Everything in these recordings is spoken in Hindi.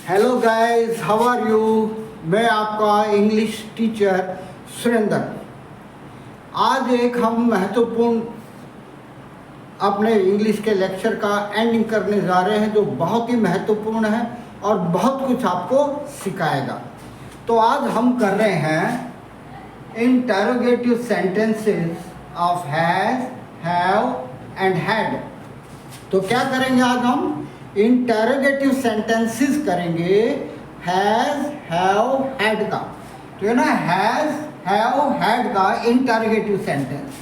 Hello guys, how are you. मैं आपका इंग्लिश टीचर सुरेंद्र। आज एक हम महत्वपूर्ण अपने इंग्लिश के लेक्चर का एंडिंग करने जा रहे हैं, जो बहुत ही महत्वपूर्ण है और बहुत कुछ आपको सिखाएगा। तो आज हम कर रहे हैं interrogative sentences of has, have and had. तो क्या करेंगे आज हम इंटरोगेटिव सेंटेंसेस करेंगे हैज, हैव, हैड का। तो है ना, हैज, हैव, हैड का इंटरोगेटिव सेंटेंस।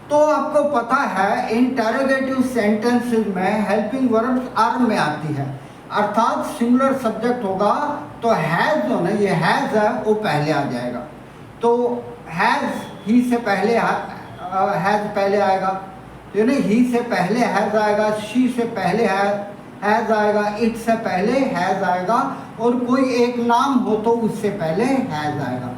तो आपको पता है इंटरोगेटिव सेंटेंसेस में हेल्पिंग वर्ब्स आर में आती है, अर्थात सिंगुलर सब्जेक्ट होगा तो हैज जो है, ये हैज है, वो पहले आ जाएगा। तो हैज ही से पहले हैज पहले आएगा, तो नहीं, ही से पहले हैज आएगा, शी से पहले हैज आएगा, इट से पहले हैज आएगा, और कोई एक नाम हो तो उससे पहले हैज आएगा।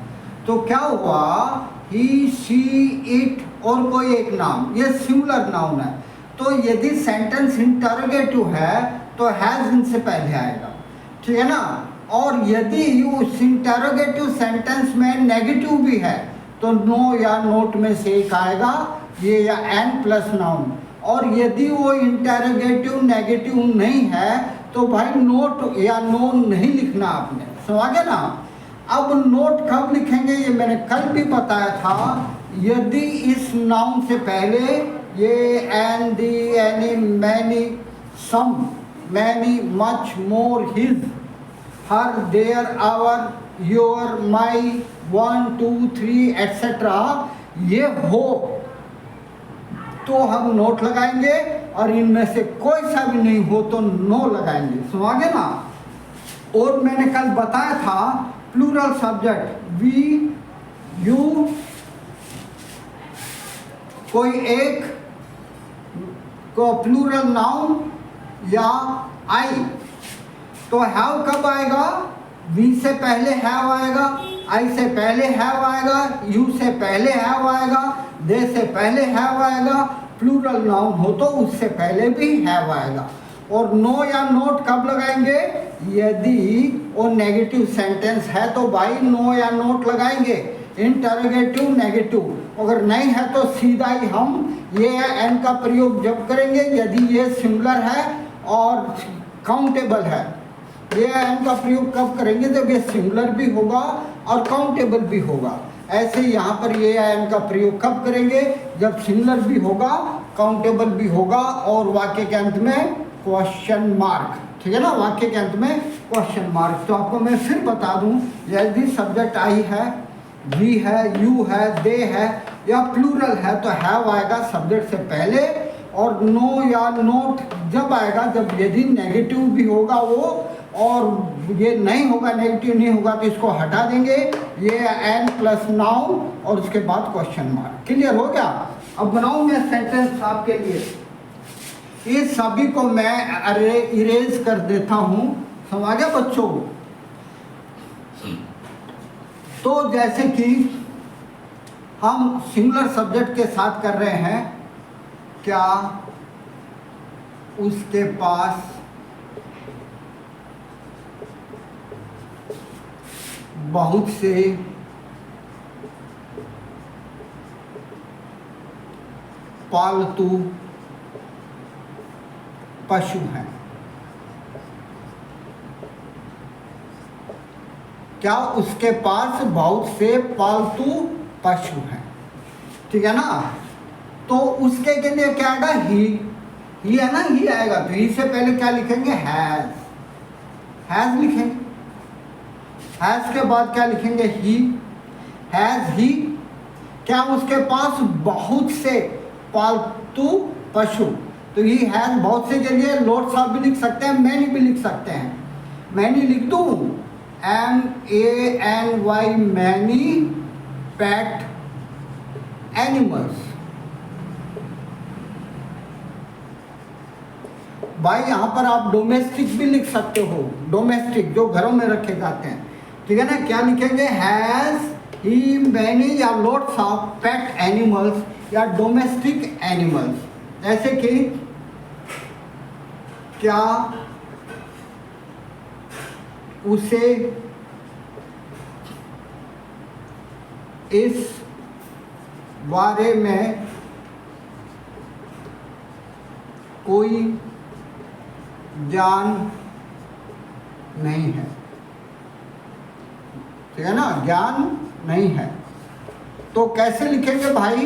तो क्या हुआ, ही, शी, इट और कोई एक नाम, ये सिंगुलर नाउन है। तो यदि सेंटेंस इंटरोगेटिव है तो हैज इनसे पहले आएगा, ठीक है ना। और यदि उस इंटरोगेटिव सेंटेंस में नेगेटिव भी है तो नो या नोट में से एक आएगा, ये या एन प्लस नाउन। और यदि वो इंटरोगेटिव नेगेटिव नहीं है तो भाई नोट या नो नहीं लिखना आपने, समझ गए ना। अब नोट कब लिखेंगे, ये मैंने कल भी बताया था। यदि इस नाउन से पहले ये an, the, any, many, some, many, much, more, his, her, their, our, your, my, 1, 2, 3 etcetera ये हो तो हम नोट लगाएंगे, और इनमें से कोई सा भी नहीं हो तो नो लगाएंगे, समझे ना। और मैंने कल बताया था प्लूरल सब्जेक्ट वी, यू, कोई एक को प्लूरल नाउन या आई। तो हैव कब आएगा, वी से पहले हैव आएगा, आई से पहले हैव आएगा, यू से पहले हैव आएगा, दे से पहले हैव आएगा, प्लूरल नाउन हो तो उससे पहले भी हैव आएगा। और नो या नोट कब लगाएंगे, यदि वो नेगेटिव सेंटेंस है तो भाई नो या नोट लगाएंगे, इंटरोगेटिव नेगेटिव। अगर नहीं है तो सीधा ही हम ये या एन का प्रयोग जब करेंगे यदि ये सिंगुलर है और काउंटेबल है। ये एन का प्रयोग कब करेंगे, जब ये सिंगुलर भी होगा और काउंटेबल भी होगा। ऐसे यहाँ पर ये एन का प्रयोग कब करेंगे, जब सिंगुलर भी होगा, काउंटेबल भी होगा और वाक्य के अंत में क्वेश्चन मार्क, ठीक है ना, वाक्य के अंत में क्वेश्चन मार्क। तो आपको मैं फिर बता दूं, यदि सब्जेक्ट आई है, वी है, यू है, दे है या प्लूरल है तो हैव आएगा सब्जेक्ट से पहले। और नो या नोट जब आएगा, जब यदि नेगेटिव भी होगा वो, और ये नहीं होगा, नेगेटिव नहीं होगा तो इसको हटा देंगे, ये एन प्लस नाउन और उसके बाद क्वेश्चन मार्क। क्लियर हो गया। अब बनाऊं मैं सेंटेंस आपके लिए, इस सभी को मैं इरेज कर देता हूं, समझ गया बच्चों। तो जैसे कि हम सिंगुलर सब्जेक्ट के साथ कर रहे हैं, क्या उसके पास बहुत से पालतू पशु हैं। क्या उसके पास बहुत से पालतू पशु हैं, ठीक है ना। तो उसके के लिए क्या आएगा, ही है ना, ही आएगा। तो ही से पहले क्या लिखेंगे, हैज लिखेंगे। हैज के बाद क्या लिखेंगे, ही, हैज ही। क्या उसके पास बहुत से पालतू पशु, तो ये हैज बहुत से के लिए लॉट्स ऑफ भी लिख सकते हैं, मैनी भी लिख सकते हैं। मैनी लिख दूं, MANY, मैनी पेट एनिमल्स। भाई यहाँ पर आप डोमेस्टिक भी लिख सकते हो, डोमेस्टिक जो घरों में रखे जाते हैं, ठीक है ना। क्या लिखेंगे, हैज ही मैनी या लॉट्स ऑफ पेट एनिमल्स या डोमेस्टिक एनिमल्स। ऐसे कि क्या उसे इस बारे में कोई ज्ञान नहीं है। ठीक है ना, ज्ञान नहीं है। तो कैसे लिखेंगे भाई?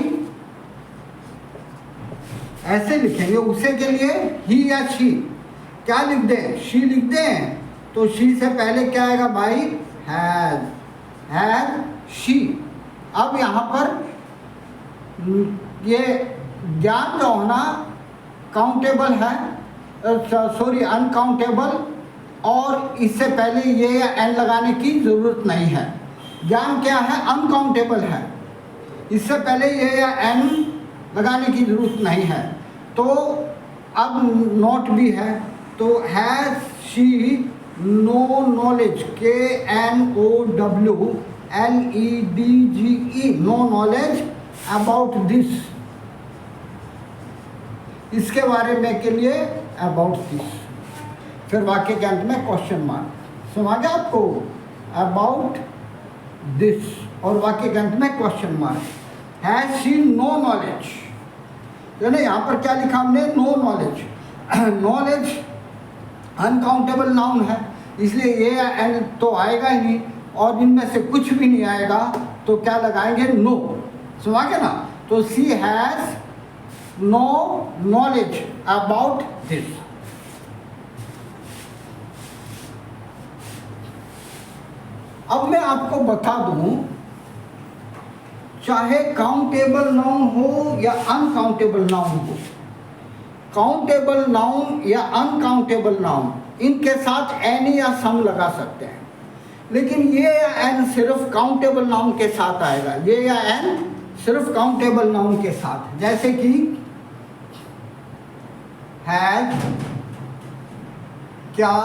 ऐसे लिखेंगे, उसे के लिए ही या शी। क्या लिख दें? शी लिख दें। तो शी से पहले क्या आएगा भाई? Has, has she. अब यहाँ पर ये ज्ञान जो होना काउंटेबल है, सॉरी अनकाउंटेबल, और इससे पहले ये या एन लगाने की ज़रूरत नहीं है। ज्ञान क्या है? अनकाउंटेबल है, इससे पहले ये या एन लगाने की ज़रूरत नहीं है। तो अब नोट भी है, तो has she no knowledge, KNOWLEDGE, no knowledge about this, इसके बारे में के लिए अबाउट दिस। फिर वाक्य के अंत में क्वेश्चन मार्क। समझ गया आपको? अबाउट दिस, और वाक्य के अंत में question mark. Has she no knowledge, यानी यहाँ पर क्या लिखा हमने? No knowledge. Knowledge uncountable noun है, इसलिए ये एन तो आएगा ही नहीं, और इनमें से कुछ भी नहीं आएगा, तो क्या लगाएंगे? नो। समझ गया ना? तो she has no knowledge about this. अब मैं आपको बता दूं, चाहे काउंटेबल नाउन हो या अनकाउंटेबल नाउन हो, काउंटेबल नाउन या अनकाउंटेबल नाउन, इनके साथ एन या सम लगा सकते हैं, लेकिन ये या एन सिर्फ काउंटेबल नाउन के साथ आएगा। ये या एन सिर्फ काउंटेबल नाउन के साथ, जैसे कि हैज, क्या,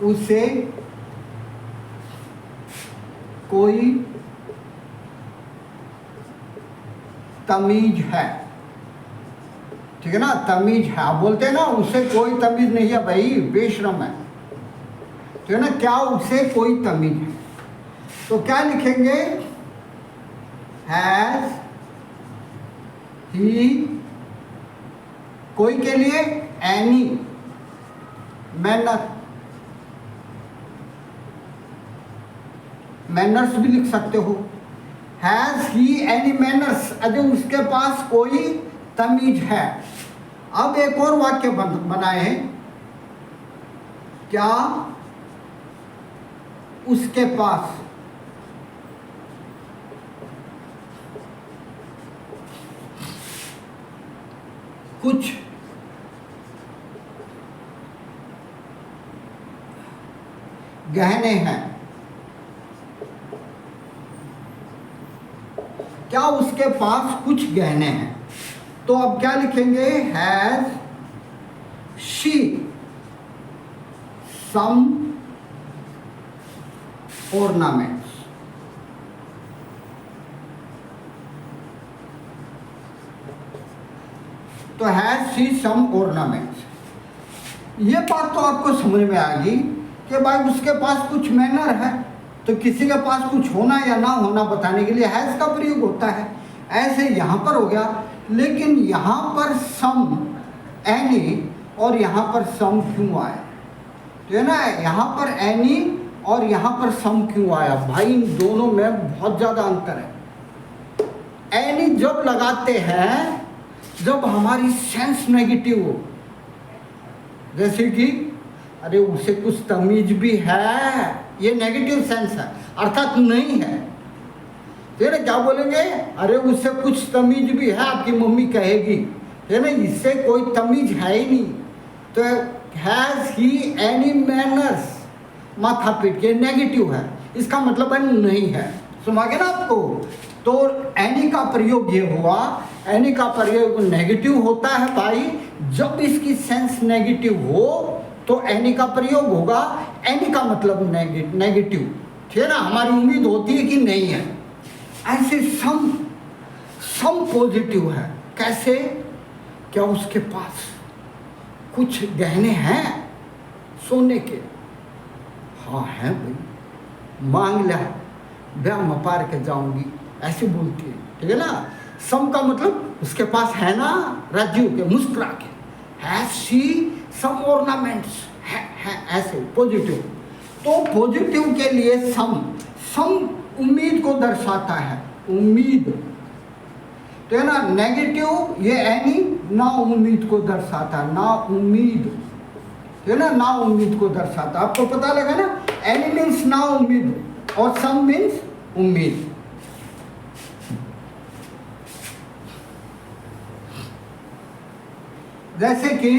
उसे, कोई तमीज है। ठीक है ना, तमीज है। आप बोलते हैं ना उसे कोई तमीज नहीं है, भाई बेशरम है। ठीक है ना, क्या उसे कोई तमीज है? तो क्या लिखेंगे? हैज ही, कोई के लिए एनी, मैनर, मैनर्स भी लिख सकते हो। हैज ही एनी मैनर्स, अरे उसके पास कोई तमीज है। अब एक और वाक्य बनाए, क्या उसके पास कुछ गहने हैं? क्या उसके पास कुछ गहने हैं? तो अब क्या लिखेंगे? Has she some ornaments। तो हैज शी सम ornaments। ये बात तो आपको समझ में आ गई कि भाई उसके पास कुछ मैनर है, तो किसी के पास कुछ होना या ना होना बताने के लिए हैज का प्रयोग होता है। ऐसे यहाँ पर हो गया, लेकिन यहाँ पर सम, एनी, और यहाँ पर सम क्यों आया? तो है ना, यहाँ पर एनी और यहाँ पर सम क्यों आया? भाई इन दोनों में बहुत ज़्यादा अंतर है। एनी जब लगाते हैं जब हमारी सेंस नेगेटिव हो, जैसे कि अरे उसे कुछ तमीज भी है, ये नेगेटिव सेंस है, अर्थात नहीं है। तो ना क्या बोलेंगे? अरे उससे कुछ तमीज भी है, आपकी मम्मी कहेगी, है ना, इससे कोई तमीज है ही नहीं। तो हैज ही एनी मैनर्स, माथा पीट के नेगेटिव है, इसका मतलब है नहीं है। सुना गया ना आपको? तो एनी का प्रयोग ये हुआ, एनी का प्रयोग नेगेटिव होता है भाई, जब इसकी सेंस नेगेटिव हो तो एनी का प्रयोग होगा। एनी का मतलब नेगेटिव, ठीक है ना, हमारी उम्मीद होती है कि नहीं है। ऐसे सम पॉजिटिव है। कैसे? क्या उसके पास कुछ गहने हैं सोने के? हाँ हैं भाई, मांग लिया, ब्याह मपार के जाऊंगी, ऐसे बोलती है, ठीक है ना। सम का मतलब उसके पास है ना, राजी के मुस्कुरा के, हैज शी सम ऑर्नामेंट्स, है ऐसे पॉजिटिव। तो पॉजिटिव के लिए सम उम्मीद को दर्शाता है, उम्मीद, तो है ना। नेगेटिव ये एनी ना उम्मीद को दर्शाता है, ना उम्मीद, है ना, ना उम्मीद को दर्शाता। आपको पता लगा ना, एनी मीन्स ना उम्मीद और सम मीन्स उम्मीद। जैसे कि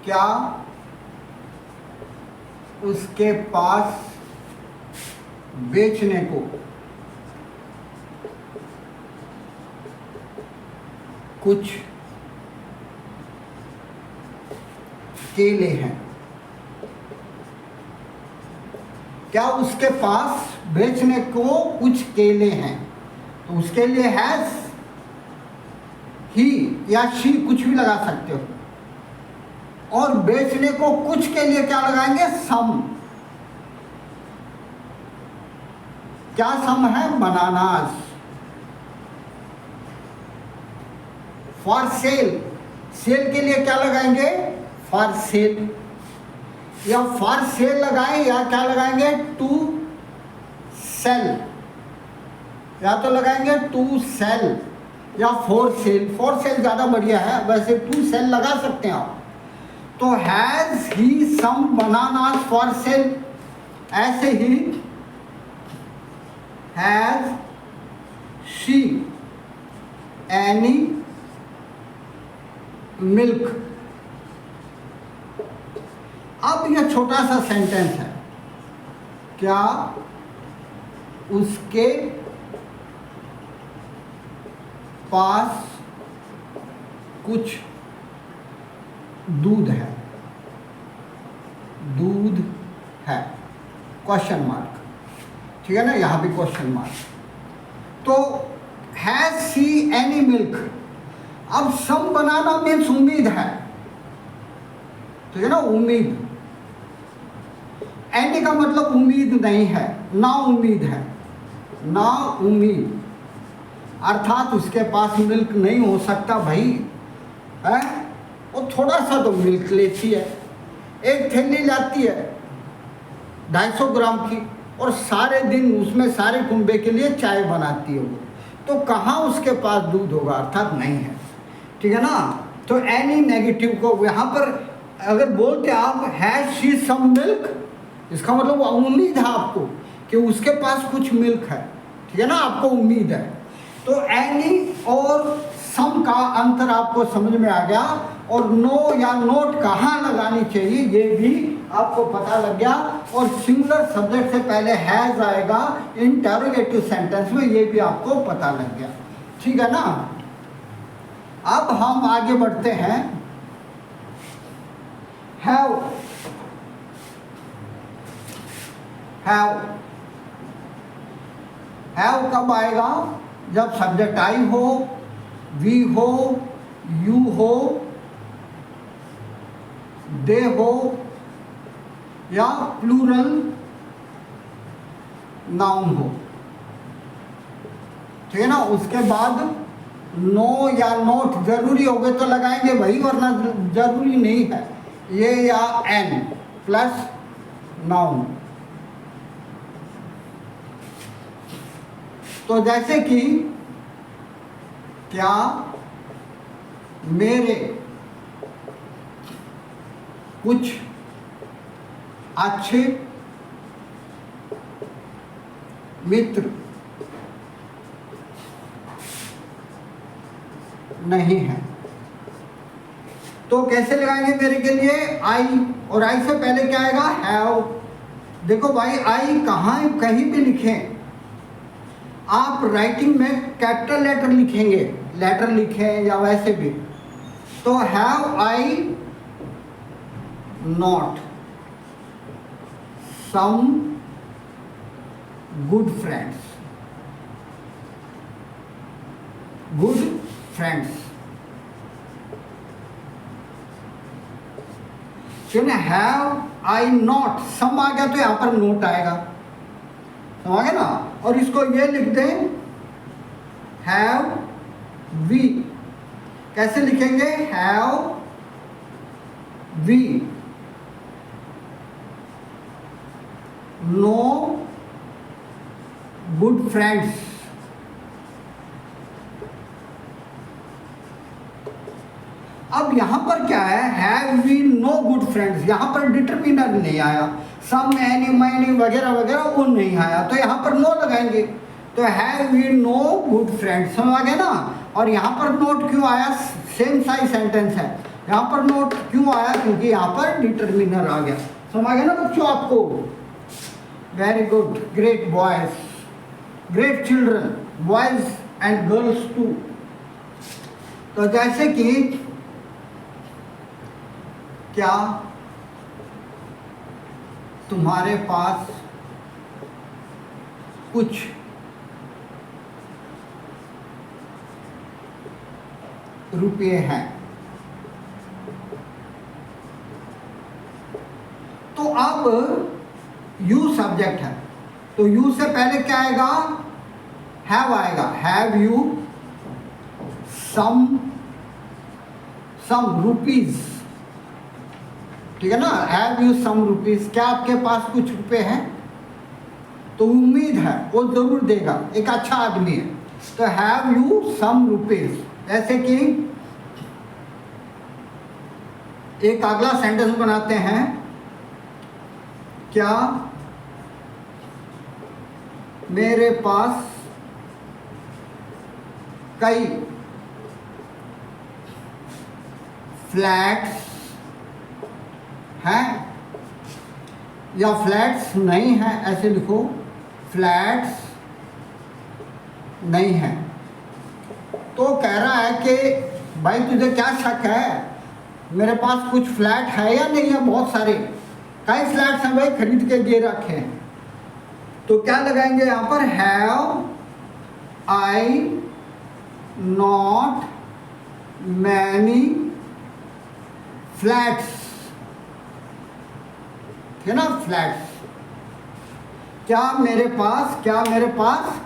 क्या उसके पास बेचने को कुछ केले हैं? क्या उसके पास बेचने को कुछ केले हैं? तो उसके लिए हैज ही या शी कुछ भी लगा सकते हो, और बेचने को कुछ के लिए क्या लगाएंगे? सम। क्या सम है? बनानास। फॉर सेल, सेल के लिए क्या लगाएंगे? फॉर सेल, या फॉर सेल लगाएं या क्या लगाएंगे? टू सेल, या तो लगाएंगे टू सेल या फोर सेल। फोर सेल ज़्यादा बढ़िया है, वैसे टू सेल लगा सकते हैं आप। तो has he some bananas for sale, ऐसे ही हैज शी एनी मिल्क। अब यह छोटा सा सेंटेंस है, क्या उसके पास कुछ दूध है? दूध है, क्वेश्चन मार्क, ठीक है ना, यहां भी क्वेश्चन मार्क। तो हैज सी एनी मिल्क, अब सम बनाना मीन्स उम्मीद है, ठीक है ना, उम्मीद। एनी का मतलब उम्मीद नहीं है, ना उम्मीद है, ना उम्मीद, अर्थात उसके पास मिल्क नहीं हो सकता भाई, है वो थोड़ा सा तो मिल्क लेती है, एक थैली लाती है 250 ग्राम की, और सारे दिन उसमें सारे कुंबे के लिए चाय बनाती है वो, तो कहाँ उसके पास दूध होगा? अर्थात नहीं है, ठीक है ना। तो एनी नेगेटिव को यहाँ पर अगर बोलते आप हैज शी सम मिल्क, इसका मतलब उम्मीद है आपको कि उसके पास कुछ मिल्क है, ठीक है ना, आपको उम्मीद है। तो एनी और सम का अंतर आपको समझ में आ गया, और नो या नोट कहाँ लगानी चाहिए ये भी आपको पता लग गया। और सिंगुलर सब्जेक्ट से पहले हैज आएगा इंटरोगेटिव सेंटेंस में, ये भी आपको पता लग गया, ठीक है ना। अब हम आगे बढ़ते हैं, हैव। हैव कब आएगा? जब सब्जेक्ट आई हो, वी हो, यू हो, दे हो, या प्लूरल नाउन हो, ठीक है ना। उसके बाद नो या नोट जरूरी हो गए तो लगाएंगे भाई, वरना जरूरी नहीं है, ये या एन प्लस नाउन। तो जैसे कि क्या मेरे कुछ अच्छे मित्र नहीं है? तो कैसे लगाएंगे मेरे के लिए? आई, और आई से पहले क्या आएगा? हैव। देखो भाई, आई कहाँ कहीं भी लिखें आप, राइटिंग में कैपिटल लेटर लिखेंगे, लेटर लिखें या वैसे भी, तो have I not some good friends, good friends. Have I not, some आ गया तो यहां पर नोट आएगा, समझ गए ना। और इसको ये लिख दें हैव वी, कैसे लिखेंगे, have we no good friends. अब यहां पर क्या है, have we no good friends, यहां पर डिटरमिनर नहीं आया, सम एनी मैनी वगैरह वगैरह वो नहीं आया, तो यहां पर नो लगाएंगे। तो have we no good friends, समझ गए ना। और यहां पर नोट क्यों आया, सेम साइज सेंटेंस है, यहां पर नोट क्यों आया, क्योंकि यहां पर डिटरमिनर आ गया, समझ गए ना बच्चों आपको। Very good, great boys, great children, boys and girls too. तो जैसे कि क्या तुम्हारे पास कुछ रुपये हैं, तो अब यू सब्जेक्ट है, तो यू से पहले क्या आएगा, हैव आएगा, हैव यू सम रुपीज, ठीक है ना। हैव यू सम रुपीज, क्या आपके पास कुछ रुपए हैं, तो उम्मीद है वो जरूर देगा, एक अच्छा आदमी है, तो हैव यू सम रुपीज। ऐसे कि एक अगला सेंटेंस बनाते हैं, क्या मेरे पास कई फ्लैट्स हैं, या फ्लैट्स नहीं हैं, ऐसे लिखो, फ्लैट्स नहीं हैं। तो कह रहा है कि भाई तुझे क्या शक है, मेरे पास कुछ फ्लैट है या नहीं है, बहुत सारे, कई फ्लैट्स हैं भाई, खरीद के दे रखे हैं। तो क्या लगाएंगे यहाँ पर, have I not many flats, है ना, फ्लैट्स। क्या मेरे पास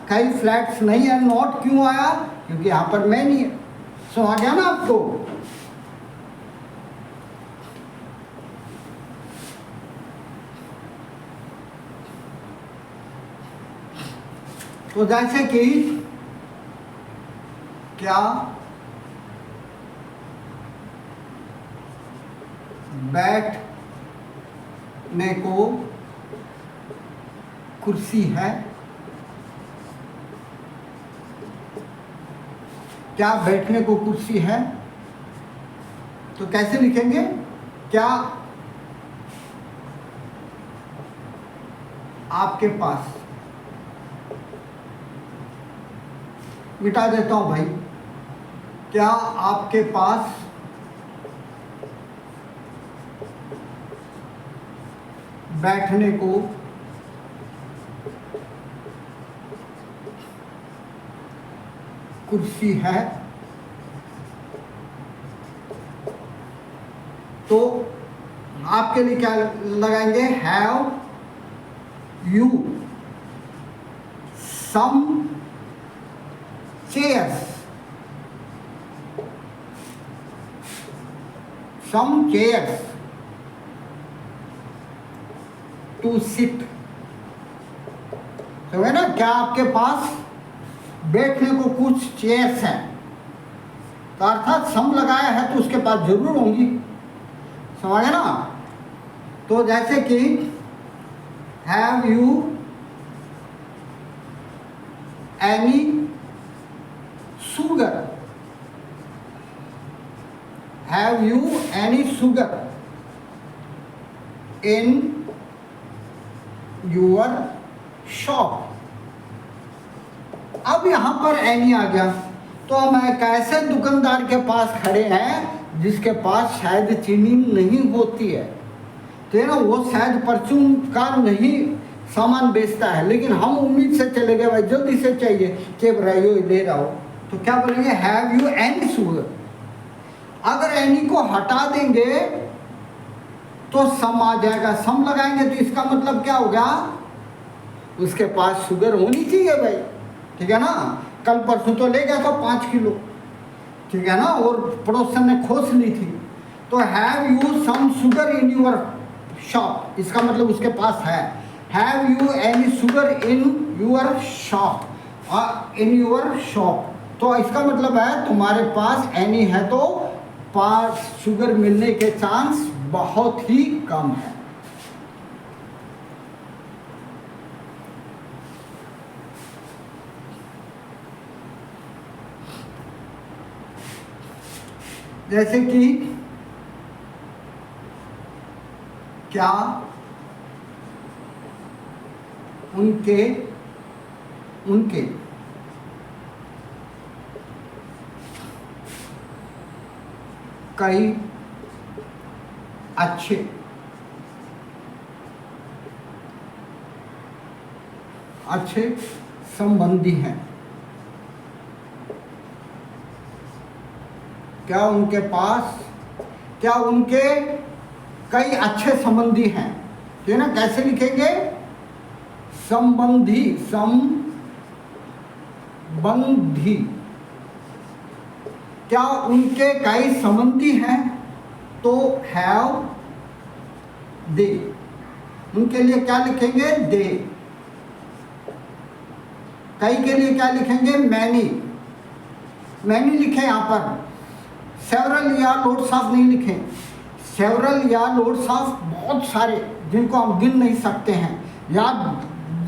कई फ्लैट्स नहीं है, नॉट क्यों आया, क्योंकि यहां पर मैं नहीं है, सो आ गया ना आपको। तो जैसे कि क्या बैठने को कुर्सी है, क्या बैठने को कुर्सी है, तो कैसे लिखेंगे, क्या आपके पास, मिटा देता हूं भाई, क्या आपके पास बैठने को कुर्सी है, तो आपके लिए क्या लगाएंगे, have you some chairs, to sit, तो है ना, क्या आपके पास बैठने को कुछ चेयर्स हैं, तो अर्थात सम लगाया है तो उसके पास जरूर होंगी, समझ ना। तो जैसे कि have you any sugar, have you any sugar in your shop. अब यहां पर एनी आ गया, तो हम एक ऐसे दुकानदार के पास खड़े हैं जिसके पास शायद चीनी नहीं होती है, तो है ना, वो शायद परचून का नहीं सामान बेचता है, लेकिन हम उम्मीद से चले गए भाई जल्दी से चाहिए, चेप रही हो ले रहा हो, तो क्या बोलेंगे, हैव यू एनी शुगर। अगर एनी को हटा देंगे तो सम आ जाएगा, सम लगाएंगे तो इसका मतलब क्या हो गया, उसके पास शुगर होनी चाहिए भाई, ठीक है ना। कल परसों तो ले गया था 5 किलो, ठीक है ना, और पड़ोसन ने खोस ली थी, तो have you some sugar in your shop, इसका मतलब उसके पास है। Have you any sugar in your shop, in your shop, तो इसका मतलब है तुम्हारे पास एनी है तो पास शुगर मिलने के चांस बहुत ही कम है। जैसे कि क्या उनके कई अच्छे संबंधी हैं, क्या उनके कई अच्छे संबंधी हैं, ठीक है ना। कैसे लिखेंगे, संबंधी, क्या उनके कई संबंधी हैं, तो हैव दे, उनके लिए क्या लिखेंगे, दे। कई के लिए क्या लिखेंगे, मैनी लिखे यहाँ पर, सेवरल या लोड्स ऑफ नहीं लिखे। सेवरल या लोड्स ऑफ बहुत सारे जिनको हम गिन नहीं सकते हैं, या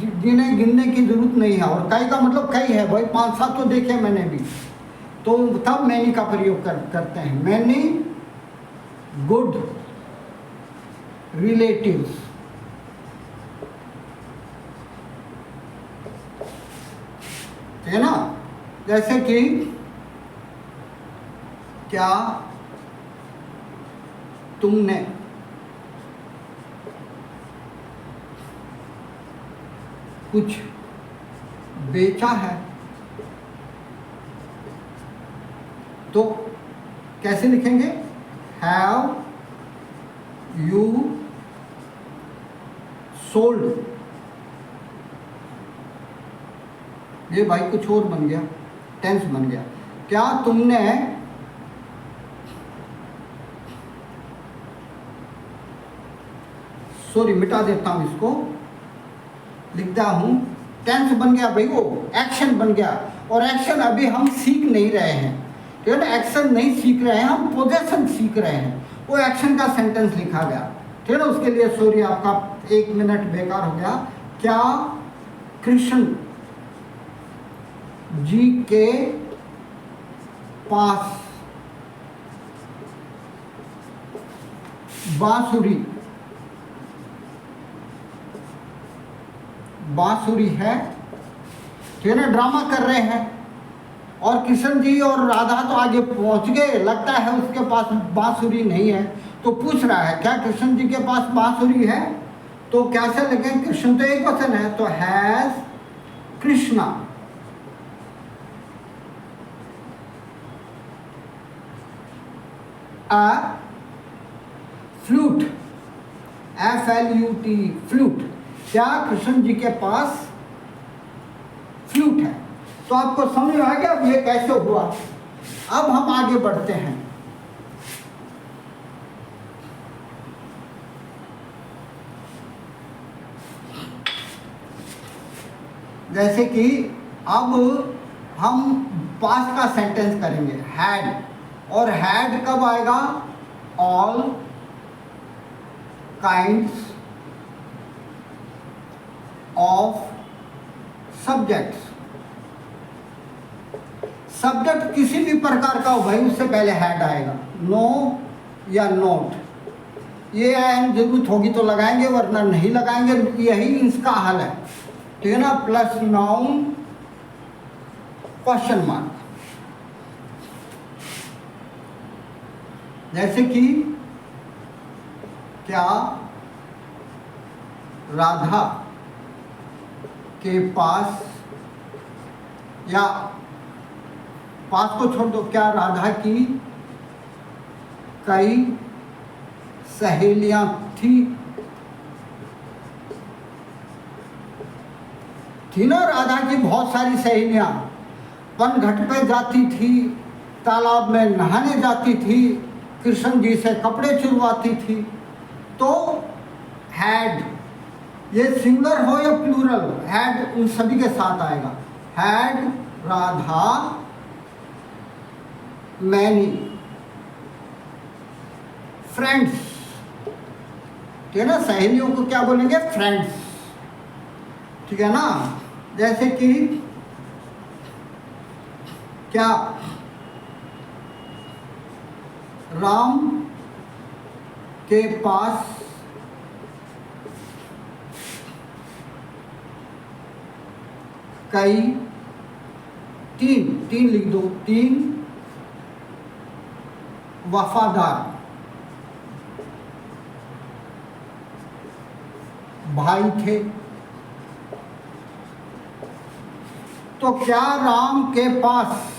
जिन्हें गिनने की जरूरत नहीं है, और कई का मतलब कई है भाई, 5-7 तो देखे मैंने भी, तो तब मैनी का प्रयोग करते हैं। मैनी गुड रिलेटिव्स, है ना। जैसे कि क्या तुमने कुछ बेचा है, तो कैसे लिखेंगे, हैव यू सोल्ड। ये भाई कुछ और बन गया, टेंस बन गया। क्या तुमने सॉरी मिटा देता हूं इसको, लिखता हूं, टेंस बन गया भाई, वो एक्शन बन गया, और एक्शन अभी हम सीख नहीं रहे हैं, ठीक है ना। एक्शन नहीं सीख रहे हैं हम, पोजेशन सीख रहे हैं, वो एक्शन का सेंटेंस लिखा गया, ठीक है ना। उसके लिए सॉरी, आपका 1 मिनट बेकार हो गया। क्या कृष्ण जी के पास बांसुरी है, ठीक है ना। ड्रामा कर रहे हैं, और कृष्ण जी और राधा तो आगे पहुंच गए, लगता है उसके पास बांसुरी नहीं है, तो पूछ रहा है क्या कृष्ण जी के पास बांसुरी है, तो कैसे लिखें, कृष्ण तो एक वचन है, तो has Krishna a flute, FLUT, flute, क्या कृष्ण जी के पास फ्लूट है। तो आपको समझ में आ गया अब ये कैसे हुआ। अब हम आगे बढ़ते हैं। जैसे कि अब हम पास्ट का सेंटेंस करेंगे, हैड, और हैड कब आएगा, all kinds of subjects. Subject किसी भी प्रकार का हो भाई, उससे पहले हैड आएगा, नो या नोट, ये एन जरूरत होगी तो लगाएंगे, वरना नहीं लगाएंगे, यही इसका हल है, ठीक है ना। Plus noun question mark. जैसे कि क्या राधा के पास, या पास को छोड़ दो, क्या राधा की कई सहेलियां थी ना? राधा की बहुत सारी सहेलियां पनघट पे जाती थी, तालाब में नहाने जाती थी, कृष्ण जी से कपड़े चुरवाती थी। तो हैड, ये सिंगुलर हो या प्लूरल हो, हैड उन सभी के साथ आएगा। हैड राधा मैनी फ्रेंड्स, ठीक है ना? सहेलियों को क्या बोलेंगे? फ्रेंड्स, ठीक है ना? जैसे कि क्या राम के पास कई, तीन लिख दो, 3 वफादार भाई थे। तो क्या राम के पास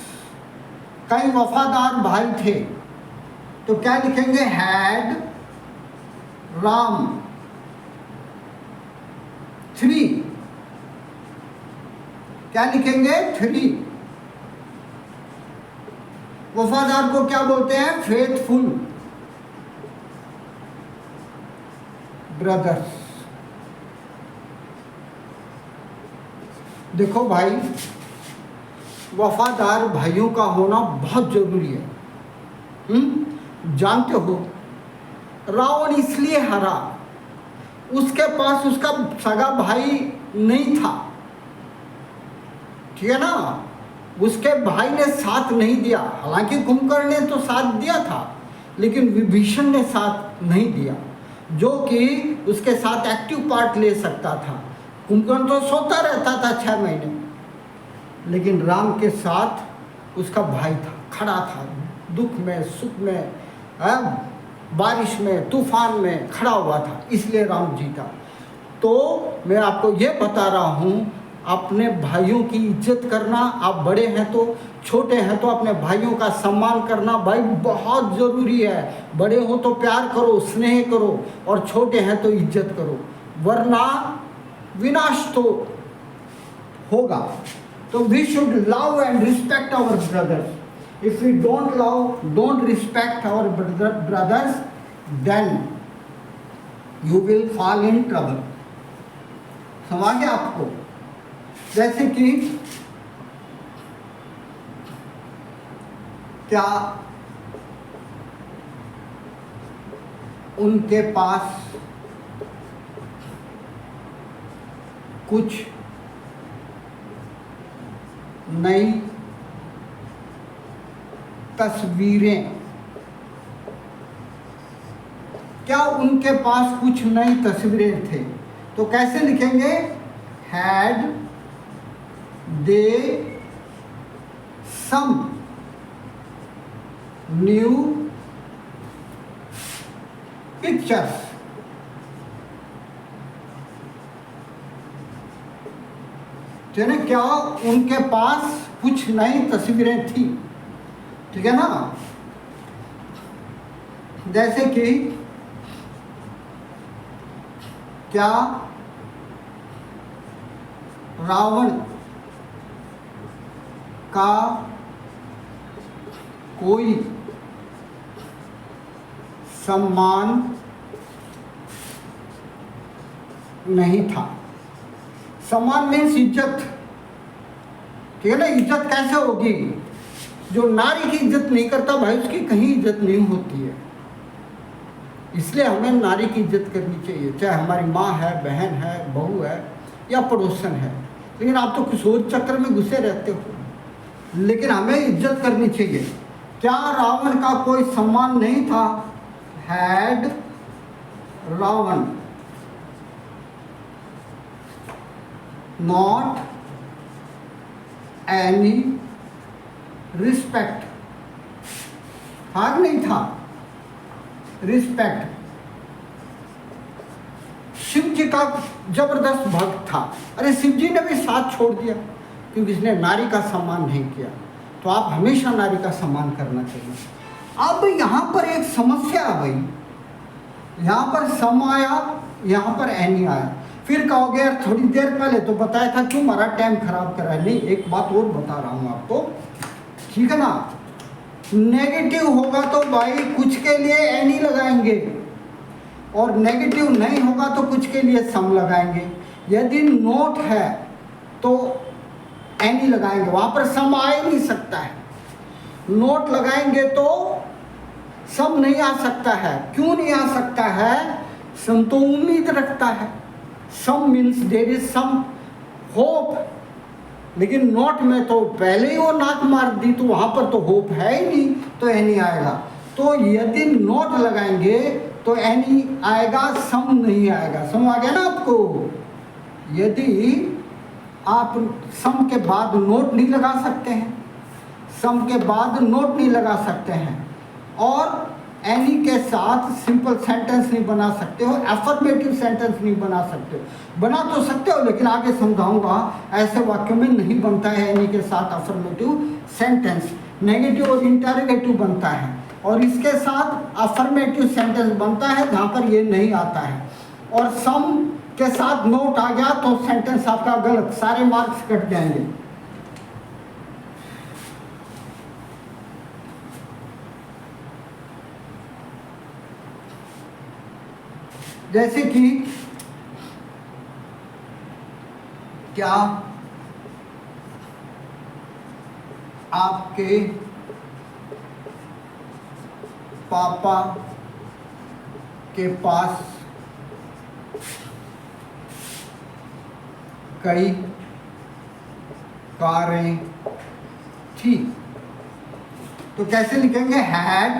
कई वफादार भाई थे? तो क्या लिखेंगे? हैड राम 3, क्या लिखेंगे? 3। वफादार को क्या बोलते हैं? Faithful brothers. देखो भाई, वफादार भाइयों का होना बहुत जरूरी है। जानते हो रावण इसलिए हारा, उसके पास उसका सगा भाई नहीं था, ठीक है ना? उसके भाई ने साथ नहीं दिया। हालांकि कुंभकर्ण ने तो साथ दिया था, लेकिन विभीषण ने साथ नहीं दिया, जो कि उसके साथ एक्टिव पार्ट ले सकता था। कुंभकर्ण तो सोता रहता था 6 महीने, लेकिन राम के साथ उसका भाई था, खड़ा था, दुख में सुख में, बारिश में तूफान में खड़ा हुआ था, इसलिए राम जीता। तो मैं आपको ये बता रहा हूँ, अपने भाइयों की इज्जत करना, आप बड़े हैं तो, छोटे हैं तो अपने भाइयों का सम्मान करना भाई बहुत ज़रूरी है। बड़े हो तो प्यार करो, स्नेह करो, और छोटे हैं तो इज्जत करो, वरना विनाश तो होगा। तो we should love and respect our brothers. If we don't love, don't respect our brothers, then you will fall in trouble. समझ गया आपको? जैसे कि क्या उनके पास कुछ नई तस्वीरें, क्या उनके पास कुछ नई तस्वीरें थे? तो कैसे लिखेंगे? Had they some new pictures. तो ना, क्या उनके पास कुछ नई तस्वीरें थी, ठीक है ना? जैसे कि क्या रावण का कोई सम्मान नहीं था? सम्मान मीन्स इज्जत, ठीक है ना? इज्जत कैसे होगी? जो नारी की इज्जत नहीं करता भाई, उसकी कहीं इज्जत नहीं होती है। इसलिए हमें नारी की इज्जत करनी चाहिए, चाहे हमारी माँ है, बहन है, बहू है या पड़ोसन है। लेकिन आप तो किशोर चक्र में घुसे रहते हो, लेकिन हमें इज्जत करनी चाहिए। क्या रावण का कोई सम्मान नहीं था? Had Ravan not any respect? हाँ नहीं था रिस्पेक्ट। शिव शिव जी का जबरदस्त भक्त था। अरे शिव जी ने भी साथ छोड़ दिया क्योंकि इसने नारी का सम्मान नहीं किया। तो आप हमेशा नारी का सम्मान करना चाहिए। अब यहाँ पर एक समस्या है भाई, यहाँ पर सम आया, यहाँ पर एनी आया। फिर कहोगे यार थोड़ी देर पहले तो बताया था, क्यों हमारा टाइम खराब करा है। नहीं, एक बात और बता रहा हूँ आपको, ठीक है ना। नेगेटिव होगा तो भाई कुछ के लिए एनी लगाएंगे, और नेगेटिव नहीं होगा तो कुछ के लिए सम लगाएंगे। यदि नोट है तो एनी लगाएंगे, वहाँ पर सम आ ही नहीं सकता है। नोट लगाएंगे तो सम नहीं आ सकता है। क्यों नहीं आ सकता है? सम तो उम्मीद रखता है। Some means there is some hope, लेकिन नोट में तो पहले ही वो नाक मार दी, तो वहाँ पर तो होप है ही नहीं, तो एनी आएगा। तो यदि नोट लगाएंगे तो एनी आएगा, सम नहीं आएगा। सम आ गया ना आपको। यदि आप सम के बाद नोट नहीं लगा सकते हैं, सम के बाद नोट नहीं लगा सकते हैं, और एनी के साथ सिंपल सेंटेंस नहीं बना सकते हो, एफर्मेटिव सेंटेंस नहीं बना सकते हो। बना तो सकते हो, लेकिन आगे समझाऊंगा, ऐसे वाक्यों में नहीं बनता है एनी के साथ एफर्मेटिव सेंटेंस। नेगेटिव और इंटरोगेटिव बनता है, और इसके साथ अफर्मेटिव सेंटेंस बनता है जहाँ पर ये नहीं आता है। और सम के साथ नोट आ गया तो सेंटेंस आपका गलत, सारे मार्क्स कट जाएंगे। जैसे कि क्या आपके पापा के पास कई कारें थी, तो कैसे लिखेंगे? हैड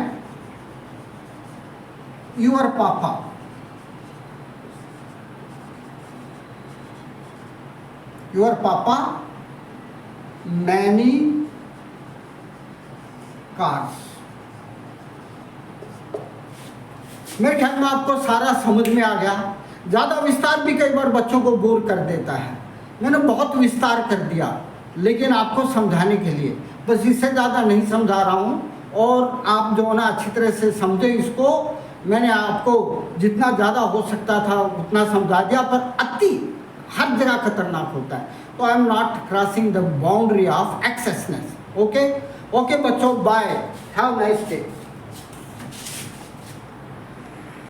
योर पापा मैनी कार्स। मेरे ख्याल में आपको सारा समझ में आ गया। ज़्यादा विस्तार भी कई बार बच्चों को बोर कर देता है। मैंने बहुत विस्तार कर दिया, लेकिन आपको समझाने के लिए, बस इससे ज़्यादा नहीं समझा रहा हूँ। और आप जो ना अच्छी तरह से समझे इसको। मैंने आपको जितना ज़्यादा हो सकता था उतना समझा दिया, पर अति हर जगह खतरनाक होता है। तो I am not crossing the boundary of excessiveness. Okay बच्चों, बाय, हैव नाइस डे।